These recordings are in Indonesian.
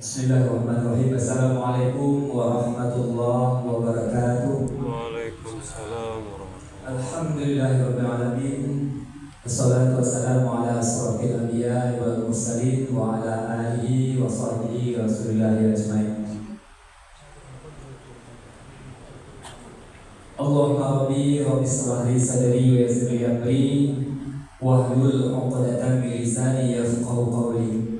Bismillahirrahmanirrahim. Assalamualaikum warahmatullahi wabarakatuh. Waalaikumsalam warahmatullahi Alhamdulillahirabbil alamin. Wassalatu wassalamu ala asrofil anbiya'i wal mursalin wa ala alihi wa sahbihi rasulillahi ajmain. Allahumma rabbi shrah li sadri wa yassir li amri wahlul 'uqdatam min lisani yafqahu qawli.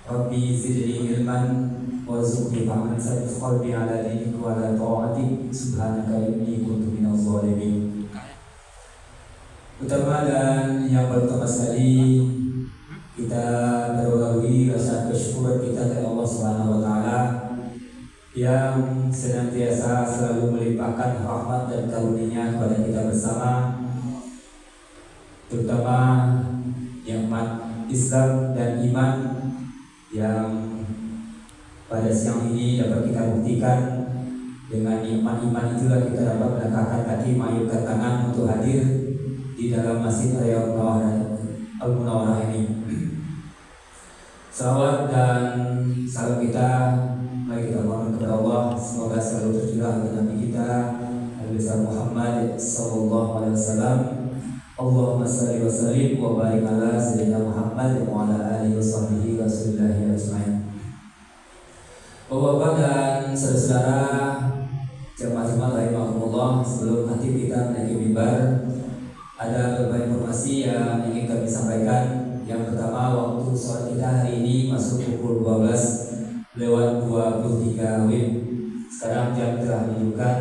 Rabbi zidni ilman warzuqni fahman sabit qalbi ala dinik wa ala ta'atik subhanaka inni kuntu minaz zalimin. Utama dan yang pertama sekali kita berwali rasa bersyukur kita kepada Allah Subhanahu wa taala yang senantiasa selalu melimpahkan rahmat dan karunia kepada kita bersama, terutama nikmat Islam dan iman yang pada siang ini dapat kita buktikan. Dengan nikmat iman itulah kita dapat melangkahkan kaki, mengayunkan tangan untuk hadir di dalam Masjid Raya Al-Munawwarah ini. Salawat dan salam kita mari kita mohon kepada Allah, semoga selalu tercurah kepada Nabi kita Nabi besar Muhammad sallallahu alaihi wasallam. Allahumma salli wa sallim wa barik ala sayyidina Muhammad wa ala alihi wa sahbihi rasulillahi ajmain. Bapak-bapak dan saudara-saudara jemaah-jemaah rahimahumullah, sebelum nanti kita menaiki mimbar, ada beberapa informasi yang ingin kami sampaikan. Yang pertama, waktu sholat kita hari ini masuk pukul 12:23 WIB. Sekarang jam telah menunjukkan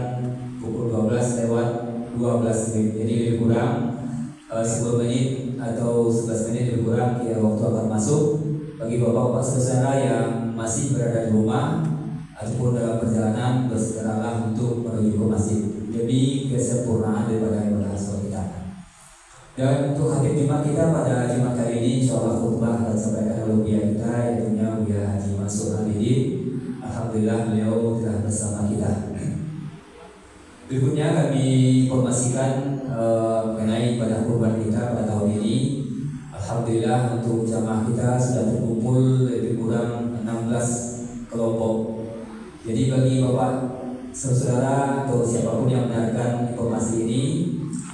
pukul 12:12 WIB. Jadi lebih kurang 10 menit atau 11 menit lebih kurang kira waktu akan masuk. Bagi bapak-bapak saudara yang masih berada di rumah ataupun dalam perjalanan, bersegeralah untuk menuju ke masjid demi kesempurnaan daripada ibadah sholat kita. Dan untuk khatib Jumat kita pada Jumat kali ini, insyaallah khutbah akan disampaikan oleh Buya kita, yaitu Buya Haji Mansur Hamidin. Alhamdulillah beliau telah bersama kita. Berikutnya kami informasikan mengenai ibadah kurban kita pada tahun ini. Alhamdulillah untuk jamaah kita sudah terkumpul lebih kurang 16 kelompok. Jadi bagi bapak saudara atau siapapun yang mendengarkan informasi ini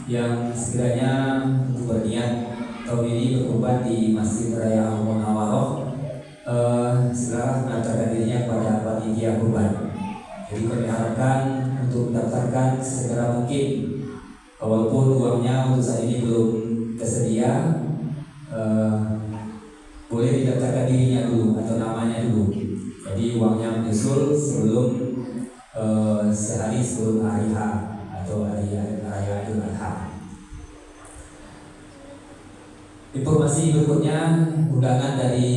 yang sekiranya untuk berniat tahun ini berkurban di Masjid Raya Al-Munawwarah, segera mendaftarkan dirinya pada panitia kurban. Jadi kami harapkan untuk mendaftarkan segera mungkin, walaupun uangnya untuk saat ini belum tersedia. Boleh didaftarkan dirinya dulu atau namanya dulu. Jadi uangnya menyusul sebelum sehari sebelum hari H atau hari raya Idul Adha. Informasi berikutnya, undangan dari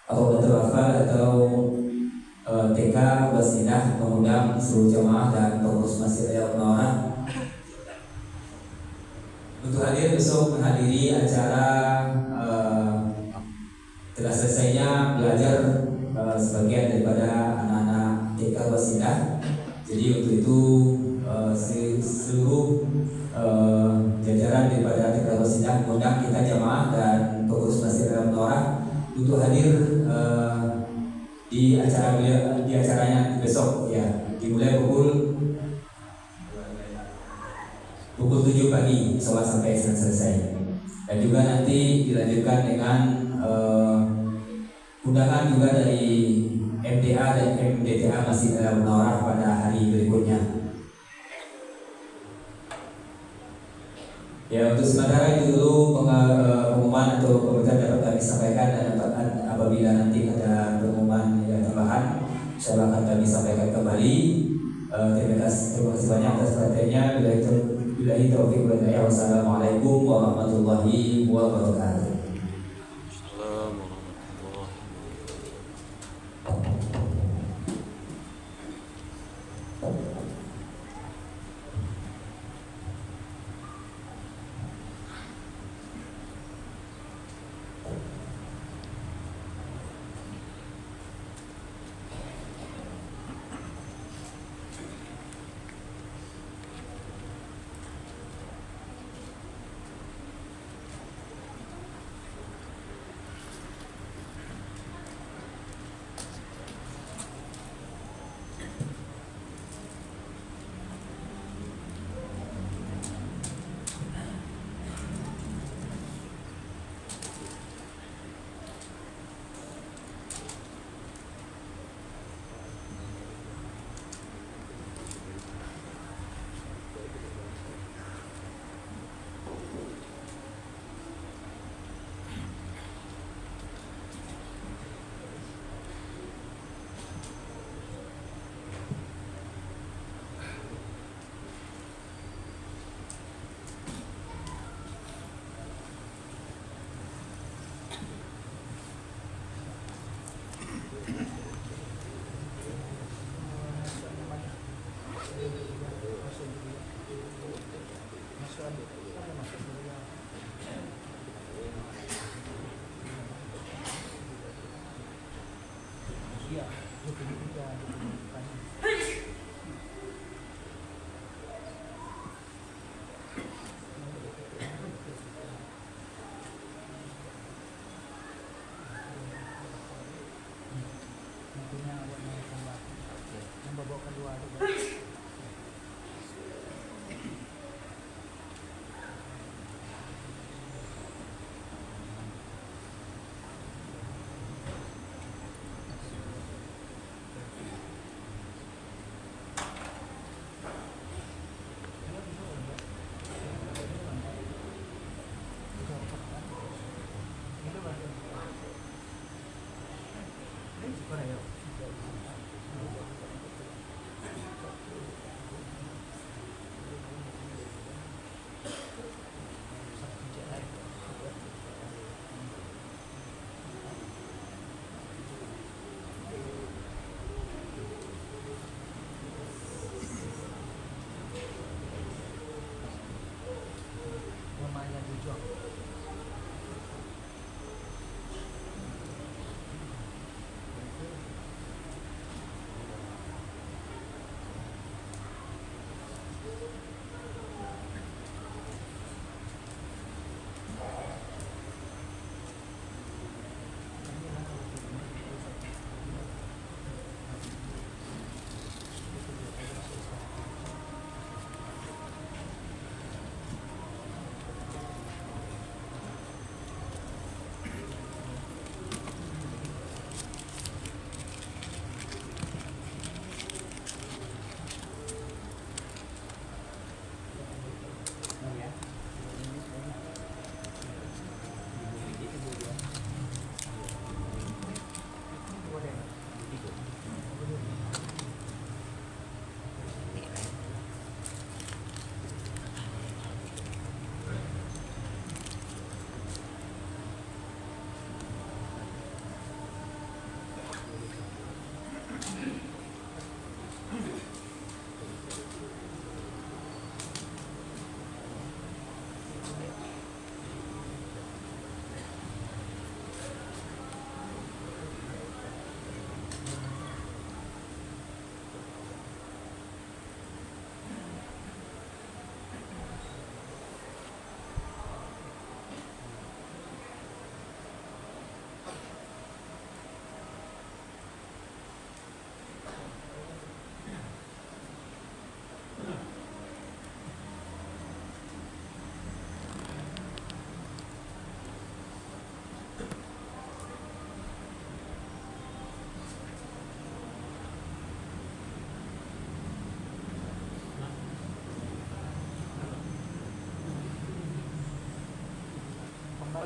Raudatul Atfal atau TK Wasinah mengundang seluruh jamaah dan pengurus Masjid Raya Al-Munawwarah untuk hadir besok menghadiri acara telah selesainya belajar sebagian daripada anak-anak TK Wasinah. Jadi untuk itu seluruh jajaran daripada TK Wasinah mengundang kita jamaah dan pengurus Masjid Raya Al-Munawwarah untuk hadir di acaranya besok, ya, dimulai pukul 7 pagi, sholat sampai selesai. Dan juga nanti dilanjutkan dengan undangan juga dari MDA dan MDTA Masjid Al-Munawwarah pada hari berikutnya. Ya, untuk sementara itu dulu pengumuman atau komentar dapat kami sampaikan, dan apabila nanti ada pengumuman yang tambahan, insyaallah akan kami sampaikan kembali. Terima kasih banyak atas perhatiannya. Billahi taufiq wal hidayah. Wassalamualaikum warahmatullahi wabarakatuh.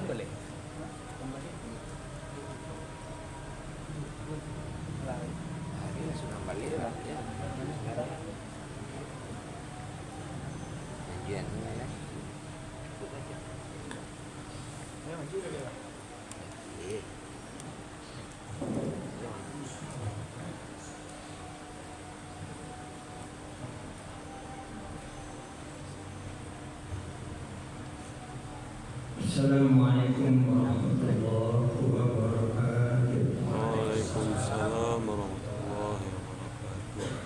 Boleh. Ini sudah balik lah. Janjian ya. Memang juga dia. Iya. Assalamualaikum warahmatullahi wabarakatuh. Waalaikumsalam warahmatullahi wabarakatuh.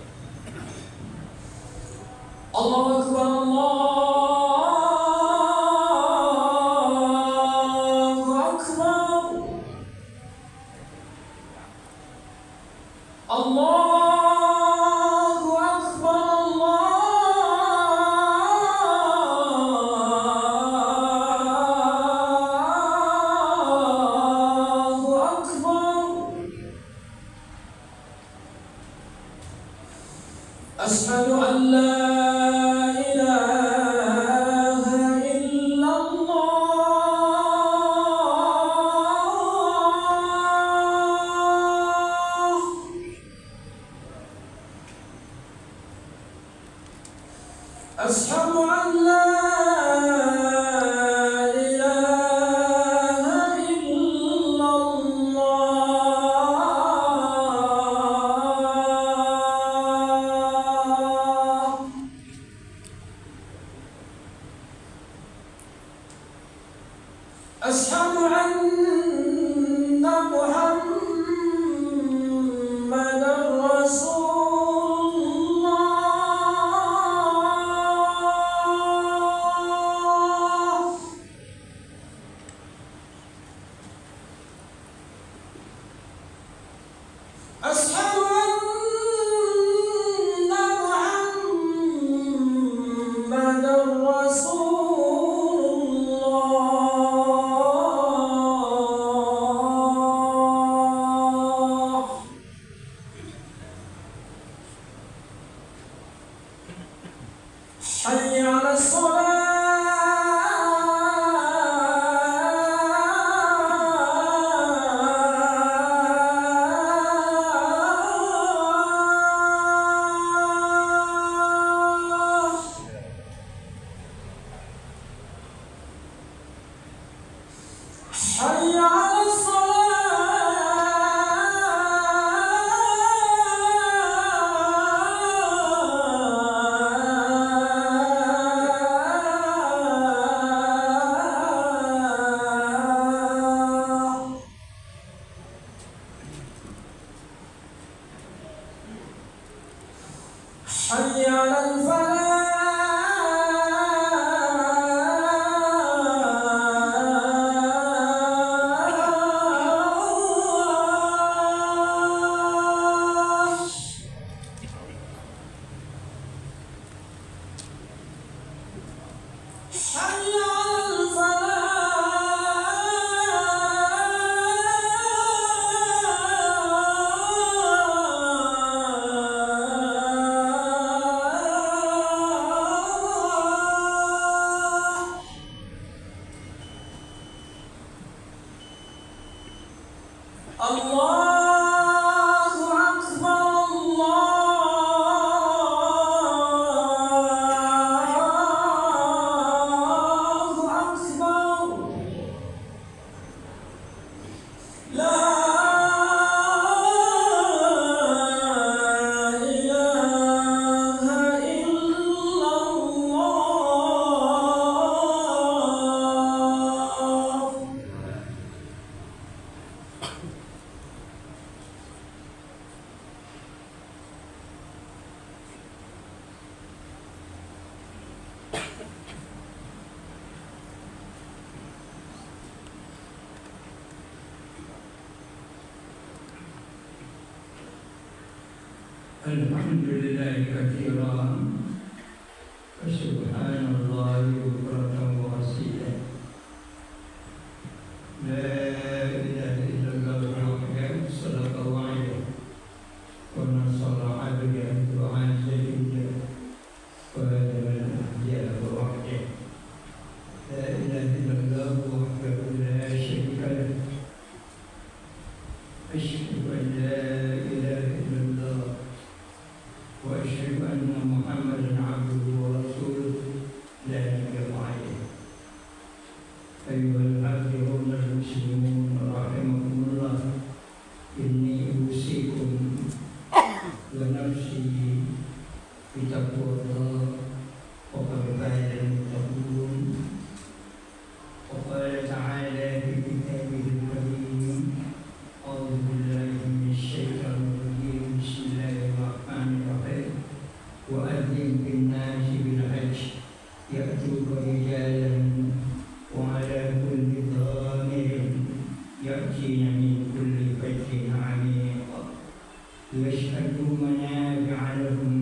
Allahu Akbar, Allahu Akbar, Allahu Akbar, Allahu Akbar. Ashhadu an la ilaha illallah. Ashhadu an la ilaha illallah. حي على الفلاح. حي على الفلاح. الله أكبر الله أكبر لا إله إلا الله. الحمد لله كثيرا وسبحان الله بكرة وأصيلا. لا إله إلا الله وحده صدق وعده ونصر عبده وعز جنده وهدم الأحزاب وحده. لا إله إلا الله وحده لا شريك له. أشهد أن لا إله إلا الله وأشهد أن محمدا عبده ورسوله لا نبي بعده. أيها الحاضرون المسلمون رحمكم الله، إني أوصيكم ونفسي بتقوى الله وقد فاز المتقون. وقال تعالى في كتابه الكريم: أعوذ بالله من الشيطان الرجيم. بسم الله الرحمن الرحيم. وأذن في الناس بالحج يأتوك رجالا وعلى كل ضامر يأتين من كل فج عميق ليشهدوا منافع لهم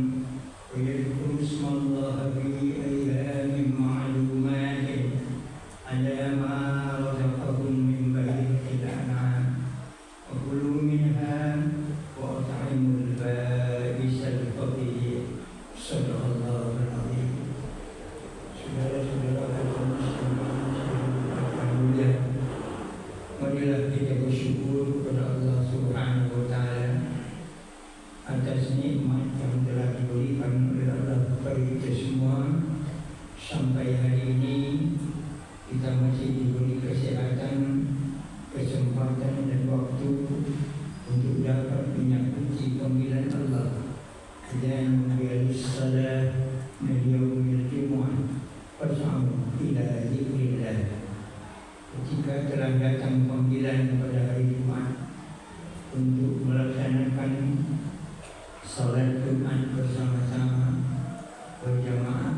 ويذكروا اسم الله في أيام معلومات على ما رزقهم من بهيمة الأنعام وكلوا منها وأطعموا البائس الفقير. صدق الله العظيم. Saudara-saudara yang mulia, marilah kita bersyukur kepada Allah Subhanahu wa Ta'ala atas nikmat yang telah diberikan oleh Allah kepada kita semua. Sampai hari ini kita masih diberi kesehatan, kesempatan dan waktu untuk dapat menyambut panggilan Allah dan menjalani salat yaumil Jumat fas'au ila dzikrillah. Ketika telah datang panggilan pada hari Jumat untuk melaksanakan salat Jumat bersama-sama berjamaah,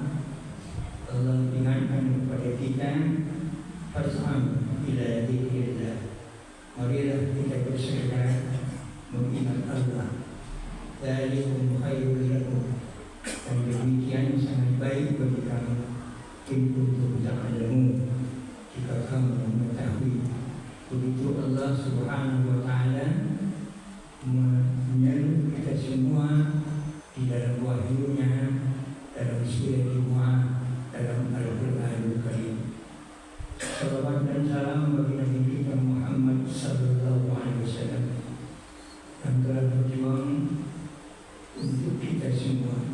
Allah ingatkan kepada kita fas'au ila dzikrillah. Marilah kita bersegera mengingat Allah. Dzalikum khairul lakum. Dan demikian sangat baik bagi kamu in kuntum ta'lamun, jika kamu mengetahui. Begitu Allah Subhanahu wa Ta'ala menyeru kita semua di dalam wahyunya, dalam surah Jumat, dalam Al-Quranul Karim. Salawat dan salam bagi Nabi kita Muhammad sallallahu alaihi wasallam yang telah berjuang untuk kita semua.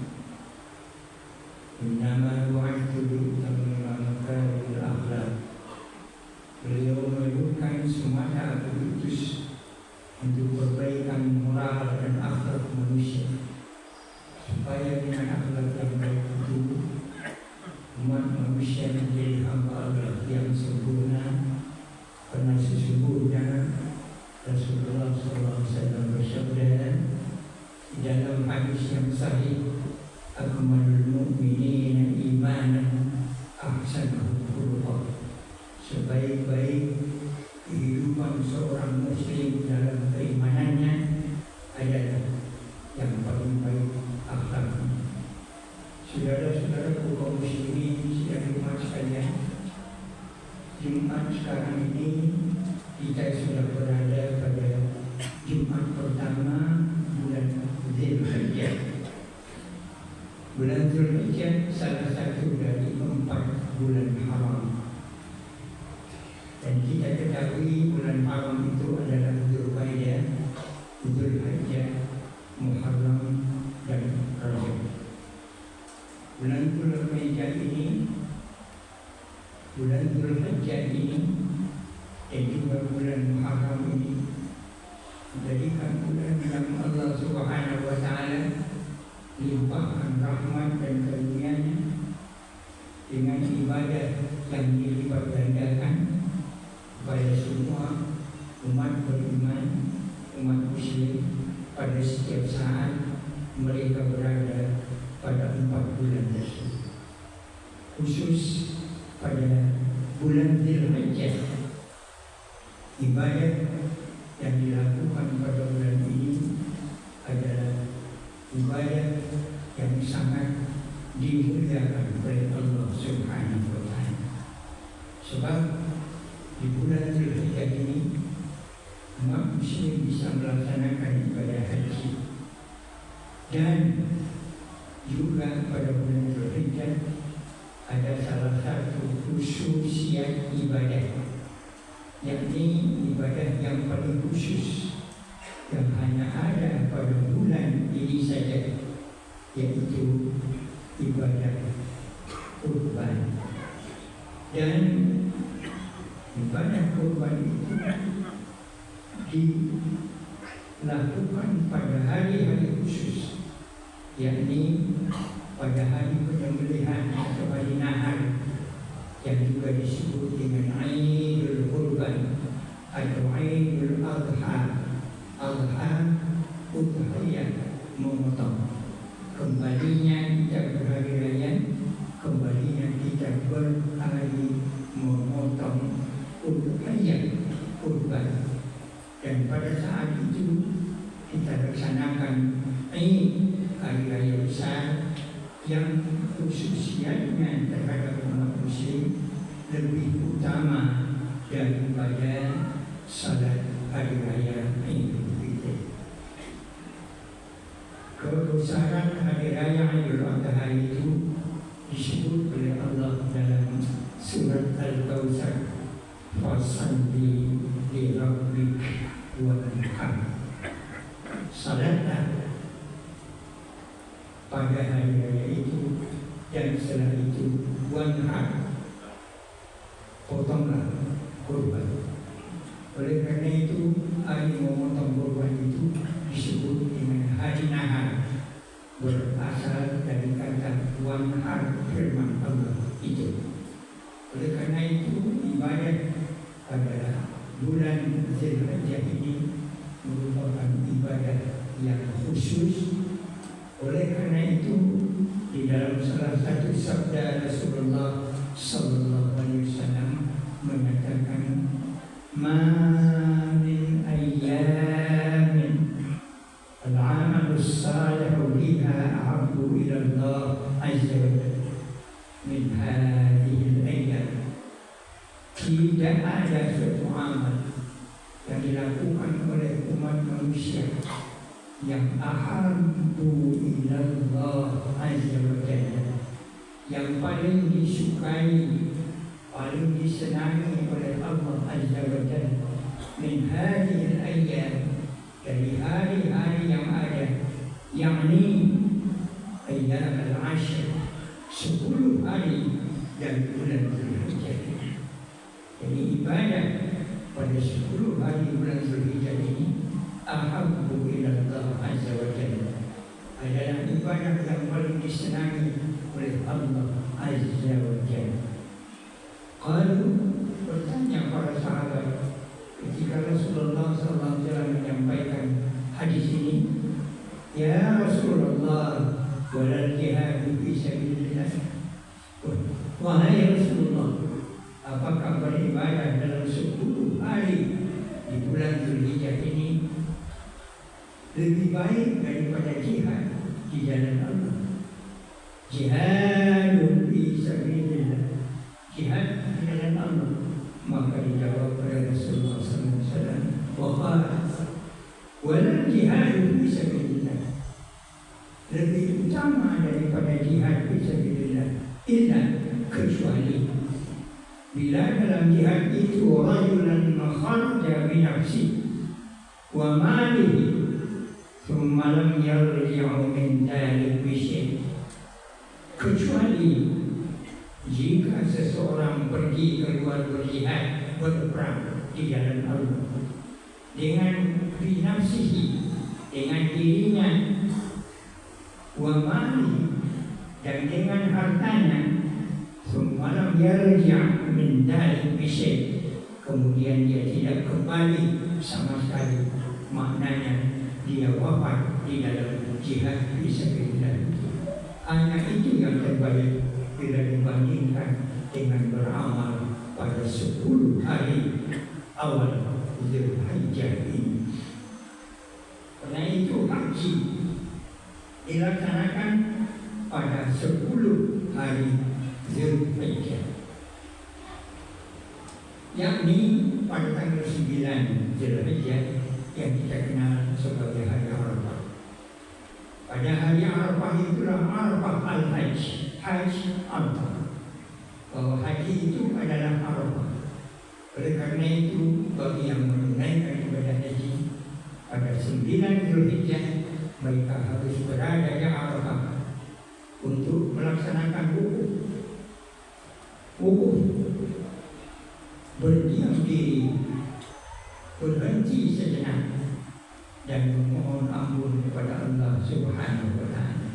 Innama bu'ithtu liutammima makarimil akhlaq. Beliau menyebutkan semata aku diutus untuk perbaikan moral dan akhlak manusia, supaya dengan akhlak yang baik itu umat manusia menjadi hamba Allah yang sempurna. Karena sesungguhnya Rasulullah SAW bersabda di dalam hadis yang sahih, akmalul mu'minina imanan ahsanuhum khuluqan. Sebaik-baik kehidupan seorang muslim dalam keimanannya adalah yang paling baik akhlaknya. Saudara-saudara kaum muslimin yang dimuliakan sekalian, Jumat sekarang ini kita sudah berada pada Jumat pertama bulan Dzulhijjah. Bulan Dzulhijjah salah satu dari 4 bulan haram. Dan kita ketahui bulan haram itu adalah Dzulqa'dah, Dzulhijjah, Muharram dan Rajab. Bulan Dzulhijjah ini, bulan Dzulhijjah ini, dan juga bulan Muharram ini menjadikan bulan yang Allah Subhanahu wa Ta'ala limpahkan rahmat dan karunia-Nya dengan ibadah yang dilipat gandakan kepada semua umat beriman, umat muslim pada setiap saat mereka berada pada 4 bulan tersebut. Khusus pada bulan Dzulhijjah, ibadah yang dilakukan pada bulan ini adalah ibadah yang sangat dimuliakan oleh Allah Subhanahu wa Ta'ala. Sebab di bulan Dzulhijjah ini umat muslim bisa melaksanakan ibadah haji, dan juga pada bulan Dzulhijjah ada salah satu khususiat ibadah, yakni ibadah yang paling khusus yang hanya ada pada bulan ini saja, yaitu ibadah kurban. Dan ibadah kurban itu dilakukan pada hari-hari khusus, yakni pada hari penyembelihan atau hari nahar, yang juga disebut dengan Aidul Kurban atau Aidul Adha. Adha udhiyah, memotong. Kembalinya kita berhari raya, kembalinya kita berhari memotong udhiyah, kurban. Dan pada saat itu kita laksanakan hari raya besar yang khususiatnya terhadap umat muslim lebih utama daripada salat hari raya Idul Fitri. Kebesaran hari raya Idul Adha itu disebut oleh Allah dalam surat Al-Kautsar, fasalli li rabbika wanhar. Salatlah pada hari raya itu, dan setelah itu wanhar, potonglah kurban. Oleh karena itu hari memotong kurban itu disebut dengan hari nahar, berasal dari kata wanhar, firman Allah itu. Oleh karena itu ibadah pada bulan Dzulhijjah ini merupakan ibadah yang khusus. Oleh karena itu di dalam salah satu sabda Rasulullah sallallahu alaihi wasallam menyatakan, ma min ayyamin al-'amalu salihu biha ahabbu ila Allah azza wa jalla min hadhihi al-ayyam. Tidak ada suatu amal yang dilakukan oleh umat manusia yang ahabbu ila Allah azza wa jalla, yang paling disukai, paling disenangi oleh Allah azza wa jalla, min hadhihi al-ayyam, dari hari-hari yang ada, yakni ayyam al-ashr, 10 hari dari bulan Dzulhijjah. Jadi ibadah pada 10 hari bulan Dzulhijjah ini ahabbu ila Allah azza wa jalla, adalah ibadah yang paling disenangi oleh Allah azza wa jalla. Kalau bertanya para sahabat ketika Rasulullah SAW sabilillah. Wahai Rasulullah, apakah beribadah dalam 10 hari di bulan Zulhijjah ini lebih baik daripada jihad di jalan Allah? Jihadun fi sabilillah, jihad di jalan Allah. Maka dijawab oleh Rasulullah SAW, waqala wala jihadu fi sabilillah, lebih utama daripada jihad fi sabilillah illa, kecuali bila dalam jihad itu rajulan kharaja bi nafsi wa malihi thumma lam yarji'u min dhalik bi syai', kecuali jika seseorang pergi keluar berjihad, berperang di jalan Allah dengan bi nafsihi, dengan dirinya, wa malihi, dan dengan hartanya, semalam yarji' min dhalik bi syai', kemudian dia tidak kembali sama sekali, maknanya dia wafat di dalam jihad fisabilillah. Hanya itu yang terbaik bila dibandingkan dengan beramal pada 10 hari awal Zulhijjah ini. Karena itu haji dilaksanakan pada 10 hari Zulhijjah, yakni pada tanggal 9 Zulhijjah yang kita kenal sebagai hari Arafah. Pada hari Arafah itulah Arafah al-Hajj, Hajj Arafah, bahwa haji itu adalah Arafah. Oleh karena itu, bagi yang menunaikan ibadah haji pada 9 Zulhijjah, mereka harus berada di Arafah untuk melaksanakan wukuf. Wukuf, berdiam diri, berhenti sejenak, dan memohon ampun kepada Allah Subhanahu wa Ta'ala.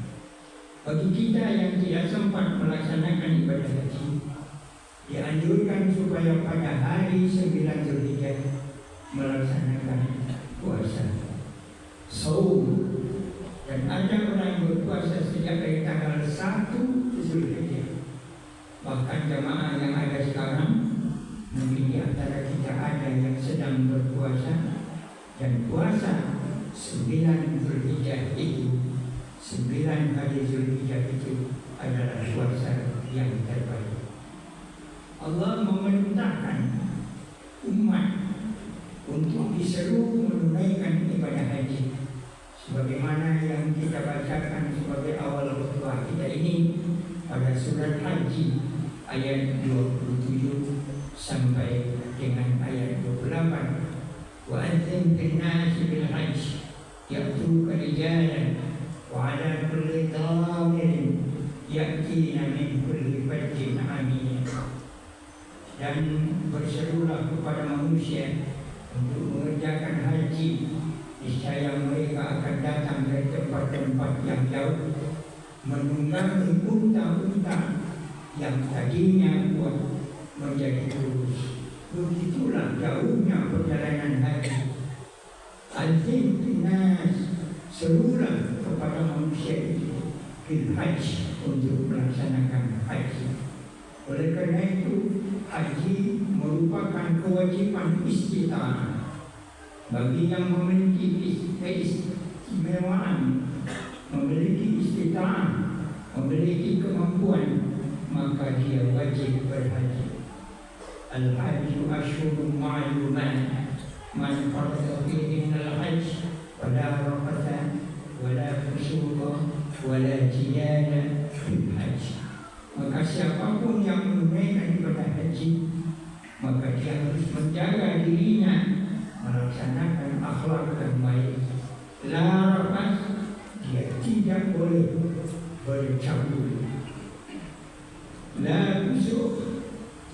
Bagi kita yang tidak sempat melaksanakan ibadah haji, dianjurkan supaya pada hari 9 Zulhijjah melaksanakan puasa, saum, dan ada orang berpuasa sejak dari tanggal 1 Zulhijjah. Bahkan jamaah yang ada sekarang, mungkin di antara kita ada yang sedang berpuasa, dan puasa 9 Zulhijjah itu, 9 hari Zulhijjah itu adalah puasa yang terbaik. Allah memerintahkan umat untuk diseru menunaikan ibadah haji, sebagaimana yang kita bacakan sebagai awal khutbah kita ini pada surat Haji ayat 27 sampai dengan ayat 28. Wa anzim fil nasi bil hajj ya'tuka rijalan wa 'ala kulli dhamirin ya'tina min kulli fajjin 'amiyyin. Dan berserulah kepada manusia untuk mengerjakan haji, niscaya mereka akan datang dari tempat-tempat yang jauh, menunggangi unta-unta yang tadinya kuat menjadi lurus. Begitulah jauhnya perjalanan haji. Azim binas, serulah kepada manusia itu bil haji, untuk melaksanakan haji. Oleh karena itu, haji merupakan kewajiban istita'ah bagi yang memiliki keistimewaan, memiliki istita'ah, memiliki kemampuan, maka dia wajib berhaji. Al-hajju ashhurun ma'lumat, man farada fihinna al-hajj fala rafatha wala fusuqa wala jidala fil hajj. Maka siapapun yang menunaikan ibadah haji, maka dia harus menjaga dirinya, melaksanakan akhlak yang baik. La rafas, dia tidak boleh bercambuk. La fusuq,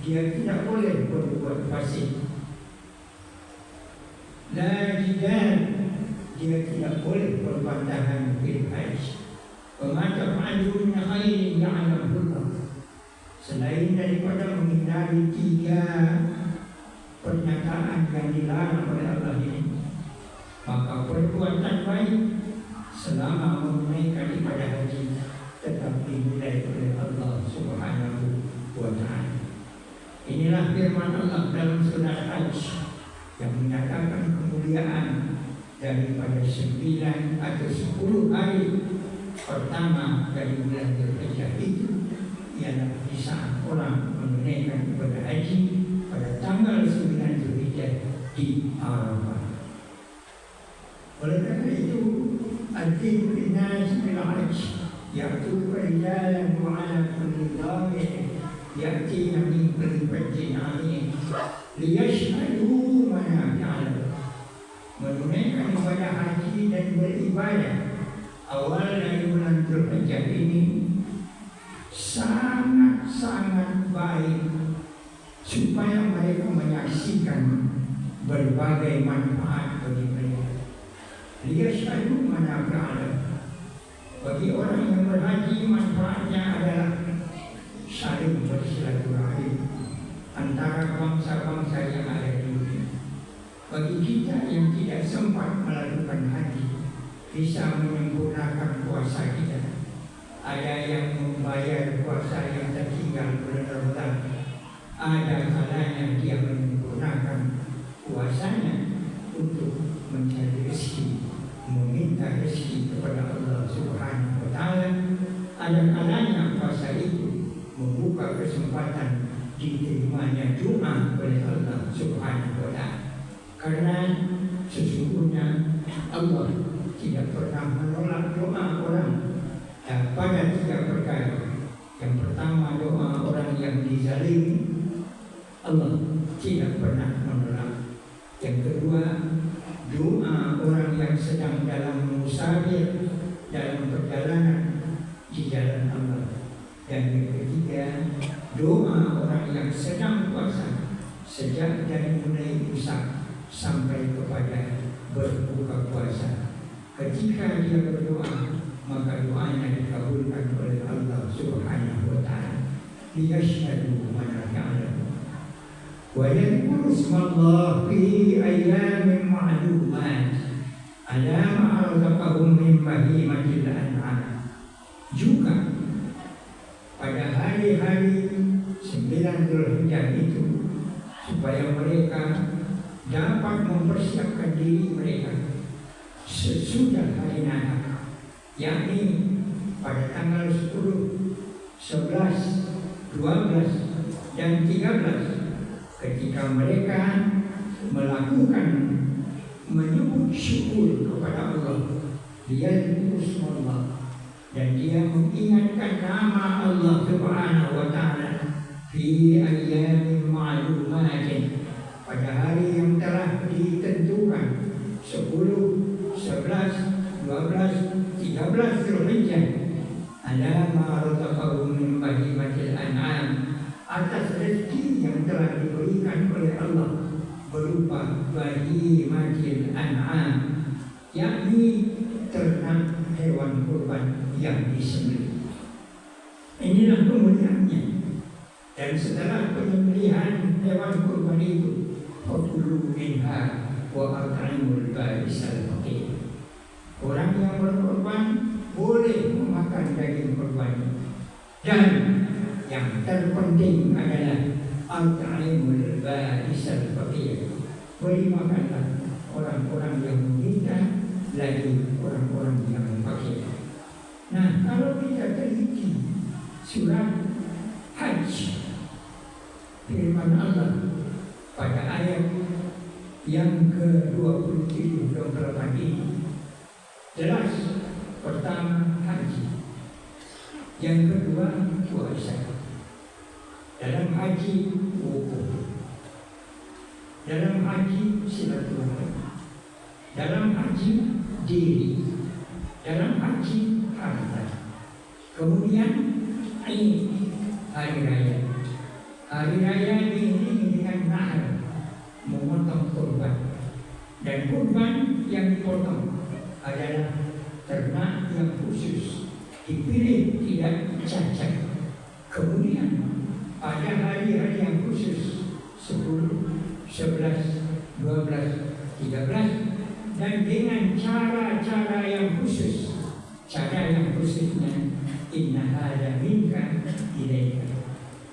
dia tidak boleh berbuat fasik. La jidal, dia tidak boleh berbantahan fil hajj. Wa ma taf'alu min khairin ya'lamuhu Allah. Selain daripada menghindari 3 pernyataan yang dilarang oleh Allah ini, maka perbuatan baik selama menunaikan ibadah haji tetap dinilai oleh Allah Subhanahu wa Ta'ala. Inilah firman Allah dalam surat Hajj yang menyatakan kemuliaan daripada 9 atau 10 hari pertama dari bulan Dzulhijjah itu ialah di saat orang menunaikan ibadah haji pada tanggal 9 Dzulhijjah di Arafah. Oleh karena itu, ad-din bin-nas bil-hajj ya'tu rijalan wa 'ala kulli dhamir ya'tina min kulli fajjin 'amik liyashhadu manafi'a lahum. Menunaikan ibadah haji dan beribadah awal dari bulan Dzulhijjah ini sangat-sangat baik supaya mereka menyaksikan berbagai manfaat bagi mereka. Liyashhadu manafi'a lahum. Bagi orang yang berhaji, manfaatnya adalah saling bersilaturahim antara bangsa-bangsa yang ada di dunia. Bagi kita yang tidak sempat melakukan haji, bisa menyempurnakan puasa kita. Ada yang membayar puasa yang tertinggal bulan Ramadan. Ada kalanya dia menyempurnakan puasanya untuk mencari rezeki, meminta rezeki kepada Allah Subhanahu wa Ta'ala. Ada kalanya puasa itu membuka kesempatan diterimanya doa oleh Allah Subhanahu wa Ta'ala. Karena sesungguhnya Allah tidak pernah menolak doa orang pada 3 perkara. Yang pertama, doa orang yang dizalimi, Allah tidak pernah menolak. Yang kedua, doa orang yang sedang dalam musafir, dalam perjalanan di jalan Allah. Dan yang ketiga, doa orang yang sedang puasa sejak dari mulai imsak sampai kepada berbuka puasa. Ketika dia berdoa, maka doanya dikabulkan oleh Allah Subhanahu wa Ta'ala. Liyashhadu manafi'a lahum wa yadhkuru ismallah fi ayyamin ma'lumat ala ma razaqahum min bahimatil an'am. Juga pada hari-hari 9 Dzulhijjah itu, supaya mereka dapat mempersiapkan diri mereka sesudah hari Natal, yakni pada tanggal 10, 11, 12, dan 13, ketika mereka melakukan menyebut syukur kepada Allah, dia Allah, dan dia mengingatkan nama Allah Subhanahu wa Ta'ala fi ayyamin ma'lumatin, pada hari yang telah ditentukan, 10, 11, 12, 13 Dzulhijjah, ala ma razaqahum min bahimatil an'am, atas rezeki yang telah diberikan oleh Allah berupa bahimatil an'am, yakni ternak hewan kurban yang disembelih. Inilah kemuliaannya. Dan setelah penyembelihan hewan kurban itu, fakulu minha wa at'imul ba'isal faqir. Orang yang berkorban boleh memakan daging kurban. Dan yang terpenting adalah at'imul ba'isal faqir. Beri makanlah orang-orang yang meminta, lagi orang-orang yang fakir. Nah, kalau kita teliti surat Hajj, firman Allah pada ayat yang ke-27 28 ini jelas. Pertama, haji. Yang kedua, puasa. Dalam haji, wukuf. Dalam haji, silaturahmi. Dalam haji, diri. Dalam haji, harta. Kemudian ini hari raya. Hari raya ini dengan nahr, memotong kurban. Dan kurban yang dipotong adalah ternak yang khusus, dipilih tidak cacat. Kemudian pada hari-hari yang khusus 10, 11, 12, 13, dan dengan cara-cara yang khusus. Cara yang khususnya inna hadza minka ilaika.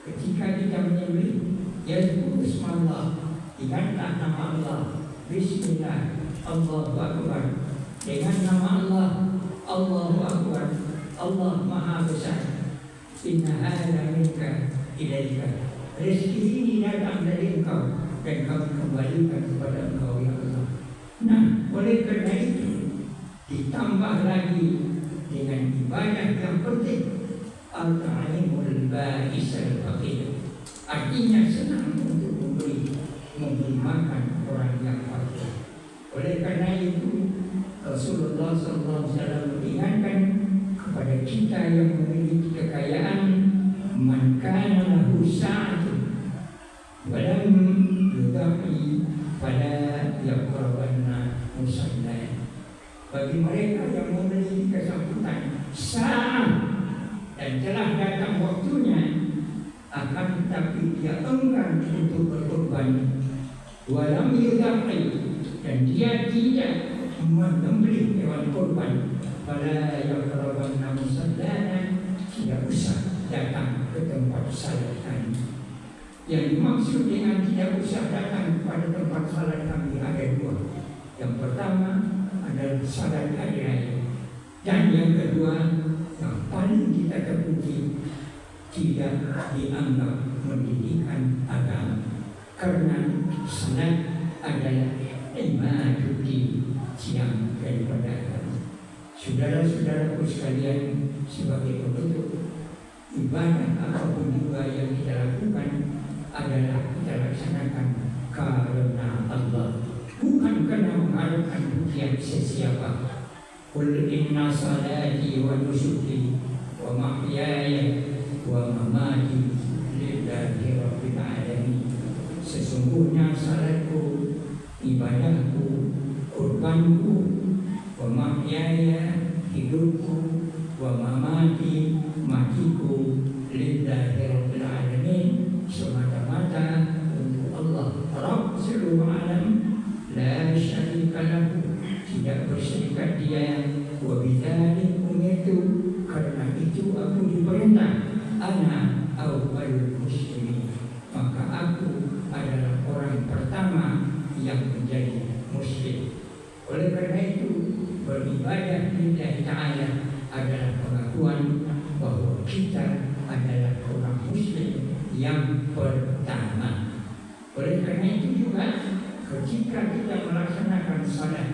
Ketika kita menyembelih, yazkuru ismallah, ingatlah nama Allah, bismillah, Allahu akbar. Dengan nama Allah, Allahu akbar, Allah Maha Besar. Inna hadza minka ilaika. Rezeki ini datang dari Engkau dan kami kembalikan kepada Engkau ya Allah. Nah, oleh karena itu ditambah lagi dengan ibadah yang penting, al-ta'limul ba'isal faqir. Artinya senang untuk memberi makan orang yang fakir. Oleh karena itu Rasulullah SAW mengingatkan kepada kita yang memiliki kekayaan, man kana lahu sa'atun walam yudhi pada yaqrabanna musallaya. Bagi mereka yang memiliki kesempatan sa'ah dan telah datang waktunya, akan tetapi dia enggan untuk berkorban, walam yudhi, dan dia tidak membeli hewan korban, pada yaqrabanna musallaya, tidak usah datang ke tempat salat kami. Yang dimaksud dengan tidak usah datang pada tempat salat kami ada dua. Yang pertama adalah salat hari raya, dan yang kedua yang paling kita terpuji, tidak dianggap pendidikan agama, karena salat adalah imaduddin, siang daripada agama. Saudara-saudaraku sekalian, sebagai penutup, ibadah apapun juga yang kita lakukan adalah kita laksanakan karena Allah, bukan karena mengharapkan pujian sesiapa. Qul inna salati wa nusuki wa mahyaya wa mamati lillahi rabbil alamin. Sesungguhnya salatku, ibadahku, kurbanku, wa mahyaya, hidupku, wa mamati, matiku, lillahi rabbil alamin, semata-mata untuk Allah Rabb seluruh alam, la syarika lahu, tidak berserikat dia, wa bidzalik umirtu, karena itu aku diperintah, ana awwalul muslimin, maka aku adalah orang pertama yang menjadi muslim. Oleh karena itu, beribadah lillahi ta'ala adalah pengakuan bahwa kita adalah orang muslim yang pertama. Oleh karena itu juga, ketika kita melaksanakan salat,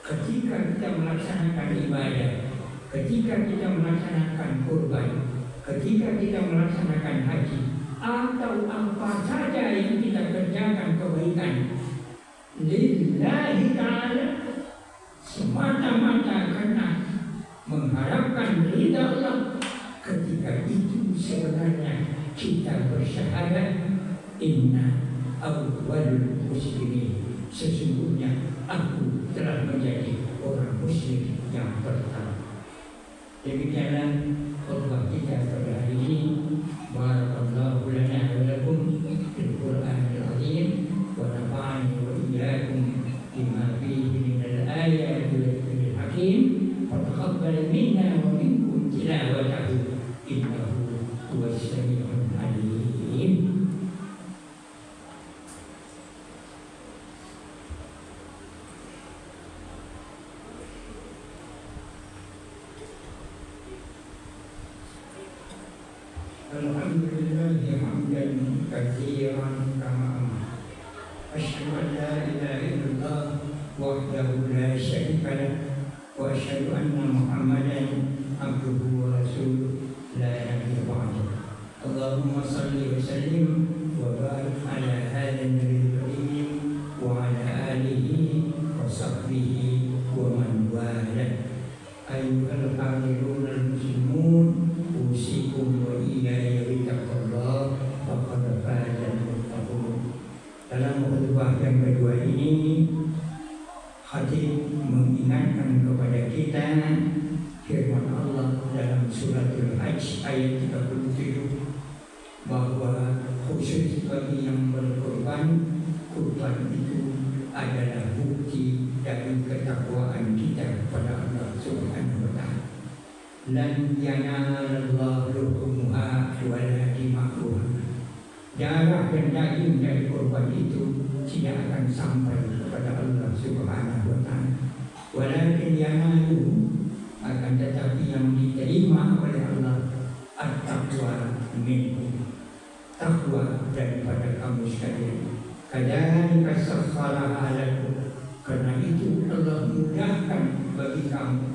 ketika kita melaksanakan ibadah, ketika kita melaksanakan kurban, ketika kita melaksanakan haji, atau apa saja yang kita kerjakan kebaikan lillahi ta'ala, semata-mata karena mengharapkan ridha Allah, ketika itu sebenarnya kita bersyahadat, inna awwalul muslimin, sesungguhnya aku telah menjadi orang muslim yang pertama. Demikianlah khutbah kita pada hari ini. Barakallahu lana wa lakum fil Qur'anil azim, wa nafa'ani wa iyyakum bima fihi minal ayati wal dhikril hakim. Fataqabbal minna wa minkum tilawatahu, innahu huwas sami'ul alim. Alhamdulillah hamdan katsiran kama amara. Asyhadu an la ilaha illallah wahdahu la syarika lah, wa asyhadu anna Muhammadan abduhu wa rasuluh la nabiyya ba'dahu. Allahumma shalli wa sallim wa barik ala hadzal nabiyil karim wa ala alihi wa sahbihi wa man walah. Ayyuhal hadirun al muslimun, usikum wa iyaya bittaqwallah, faqad fazal muttaqun. Dalam khutbah yang kedua ini, khatib mengingatkan kepada kita firman Allah dalam suratul Hajj ayat 37, bahwa khusus bagi yang berkorban, kurban itu adalah bukti dari ketakwaan kita kepada Allah Subhanahu wa ta'ala. lan yanalullahu luhumuha wala dima'uha. Darah dan daging dari korban itu tidak akan sampai kepada Allah Subhanahu wa ta'ala. Walakin yanalu, akan tetapi yang diterima oleh Allah at-taqwa minkum, takwa daripada kamu sekalian. Kadzalika sakhkharaha lakum, karena itu Allah mudahkan bagi kamu,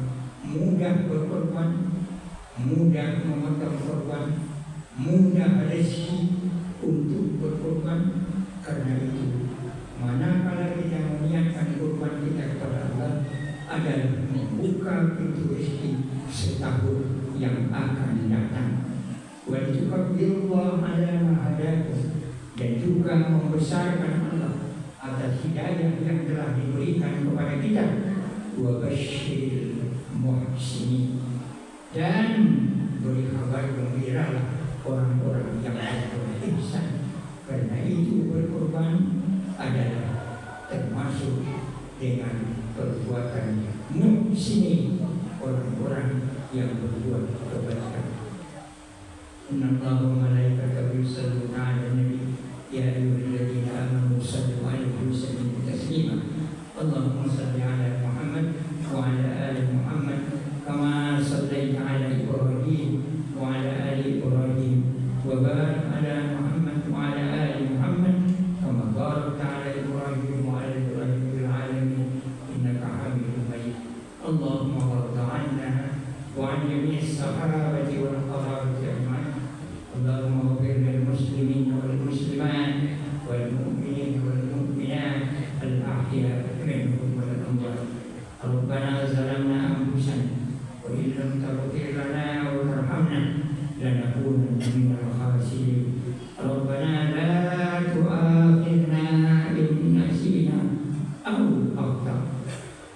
mudah berkorban, mudah memotong korban, mudah rezeki untuk berkorban. Karena itu, manakala kita meniatkan korban kita kepada Allah adalah membuka pintu rezeki setahun yang akan datang. Wa tukabbirullah ala ma hadakum, dan juga membesarkan Allah atas hidayah yang telah diberikan kepada kita. Wa basyiril muhsinin, dan beri kabar gembira orang-orang yang berbuat ihsan. Karena itu berkorban adalah termasuk dengan perbuatan muhsinin, orang-orang yang berbuat kebaikan. Innallaha wa malaikatahu yusholluna 'alan nabi ya ayyuhalladzina amanu shallu 'alaihi wa sallimu taslima. Allahumma shalli 'ala Muhammad wa 'ala ali Muhammad kama shallaita 'ala Ibrahim wa 'ala ali Ibrahim wa barik 'ala Muhammad wa 'ala ali Muhammad kama barakta 'ala Ibrahim wa 'ala Ibrahim fil 'alamin innaka Hamidum Majid. Allahumma warda 'anna wa 'an jami'is sahabati wal qarabati ajma'in. Allahumma ighfir lil muslimin wal muslimat wal mu'minin wal mu'minat al ahya'i minhum wal amwat. Rabbana zalamna anfusana wa in lam taghfir lana wa tarhamna lanakunanna minal khasirin. Rabbana la tu'akhidhna in nasina aw akhtana.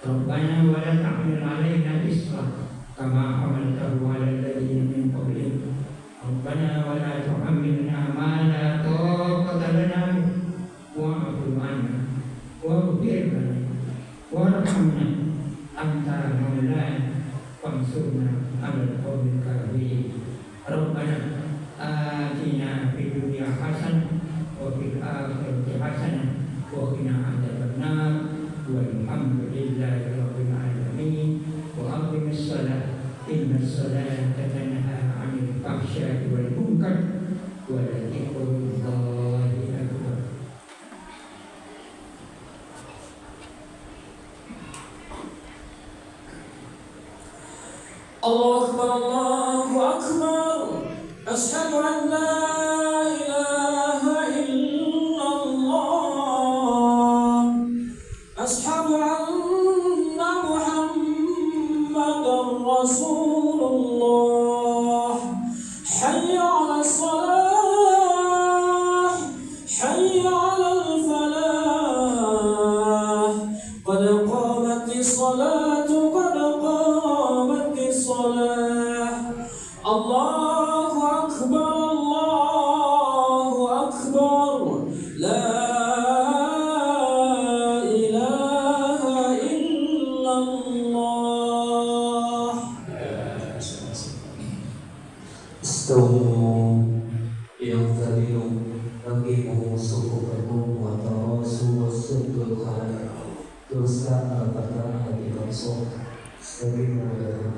Rabbana wa la tahmil 'alaina isra kama hamaltahu 'alal ladzina min qablina. Rabbana wa la tuhammilna ma la taqata lana bihi wa'fu 'anna waghfir lana warhamna anta maulana fansurna 'alal qawmil kafirin. Rabbana atina fid dunya hasanah wa fil akhirati hasanah wa qina adzabannar. Walhamdulillahi rabbil alamin. Wa aqimis shalah innas salata tanha 'anil fahsya'i wal munkar wa la dzikrullahi akbar. Allahu akbar, Allahu akbar. Asyhadu an la ilaha illallah. Asyhadu anna Muhammadar Rasulullah. Hayya 'alas salah, hayya 'alal falah. Qad qamatis salatu, qad qamatis salah. Allahu akbar, Allahu akbar. La ilaha illallah. Istawu yaqtadiru raqibuhu sufufakum wa tarasu was-sudul khalaq. Teruskan al-Fatihah hati langsung sebagai Allah.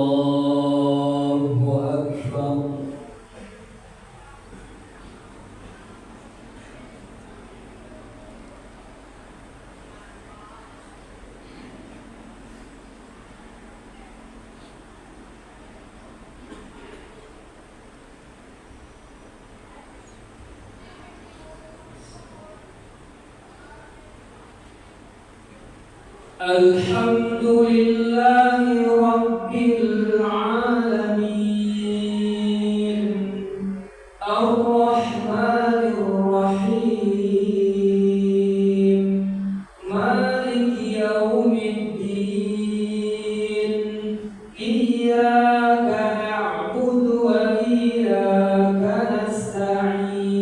Allahu akbar. Alhamdulillahi Rabbil Alamin. Ar-Rahmanir Rahim. Maliki Yaumiddin. Iyyaka na'budu wa iyyaka nasta'in.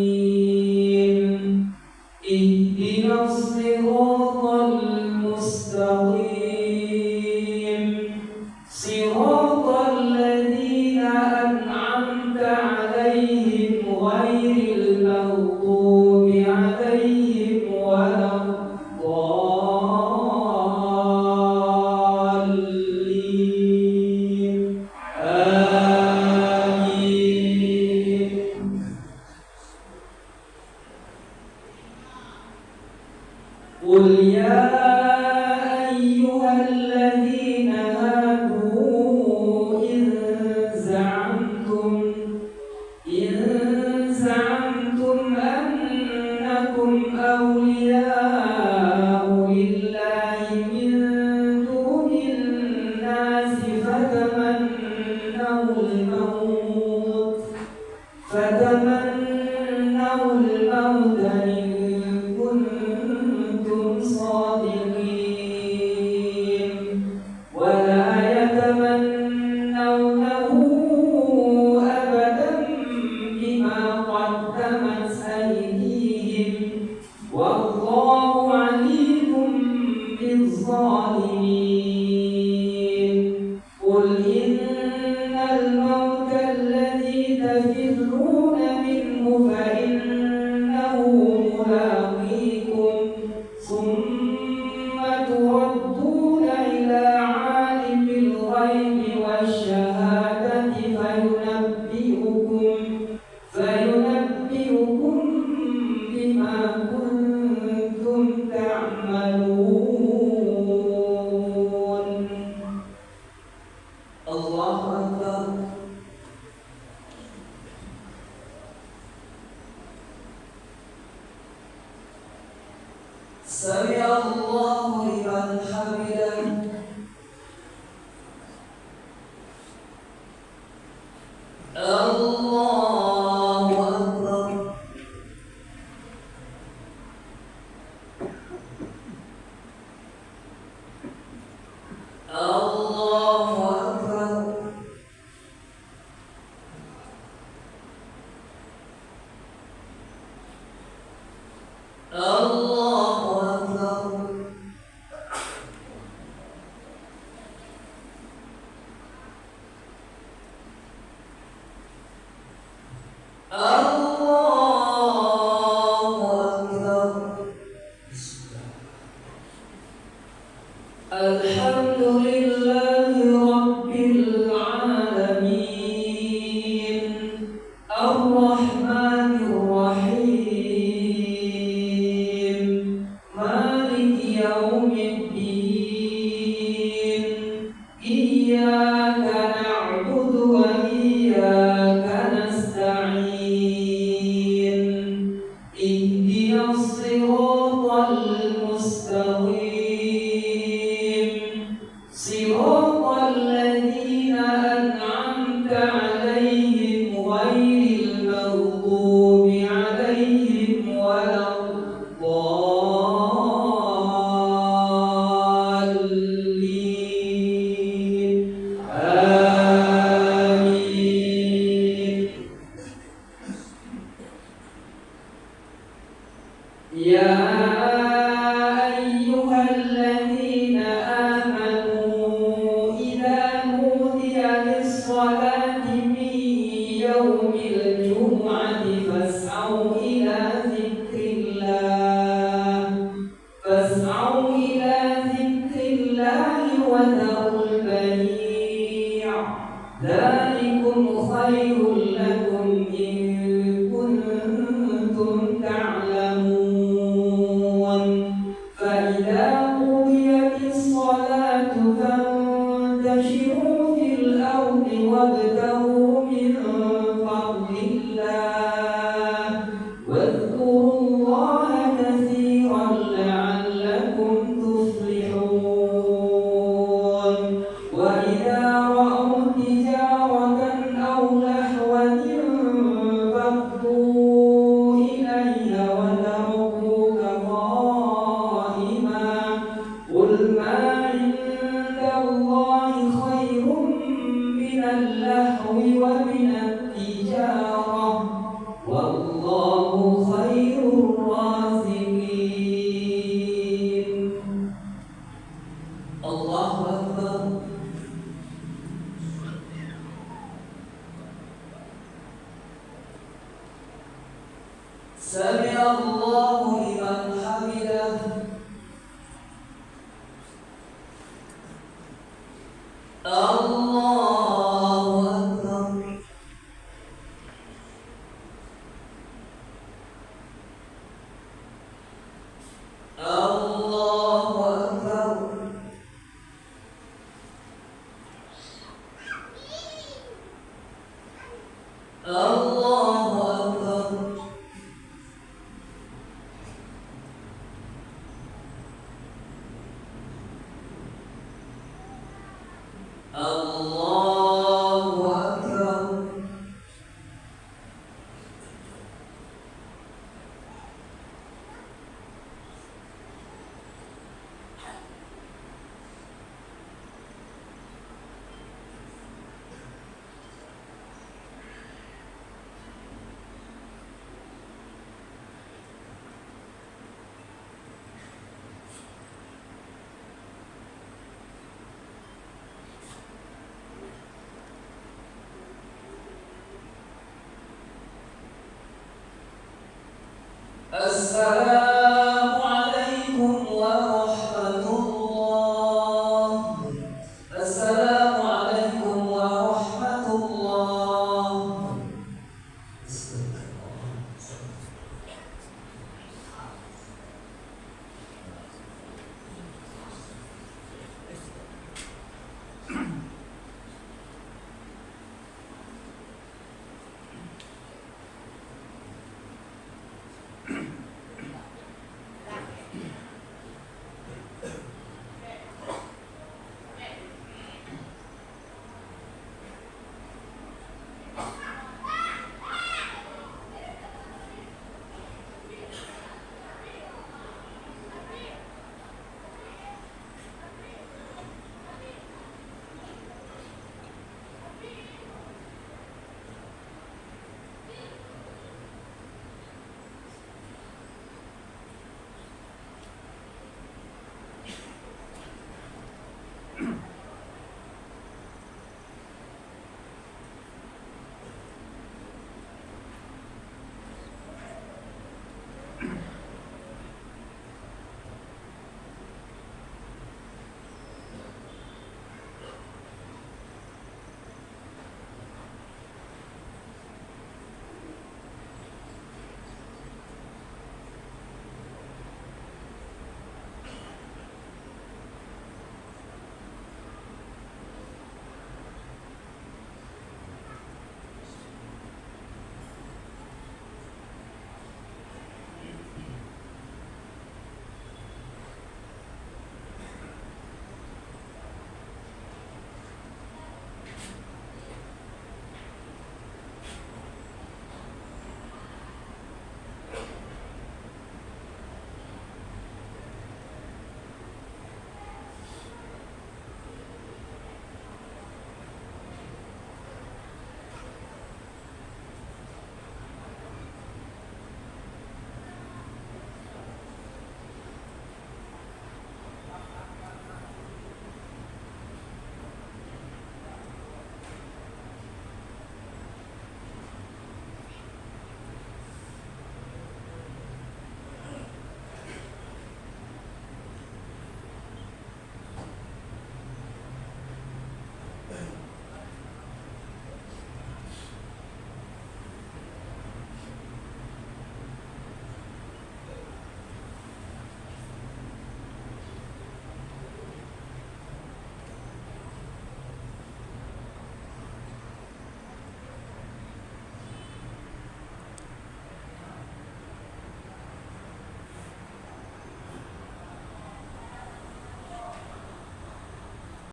السلام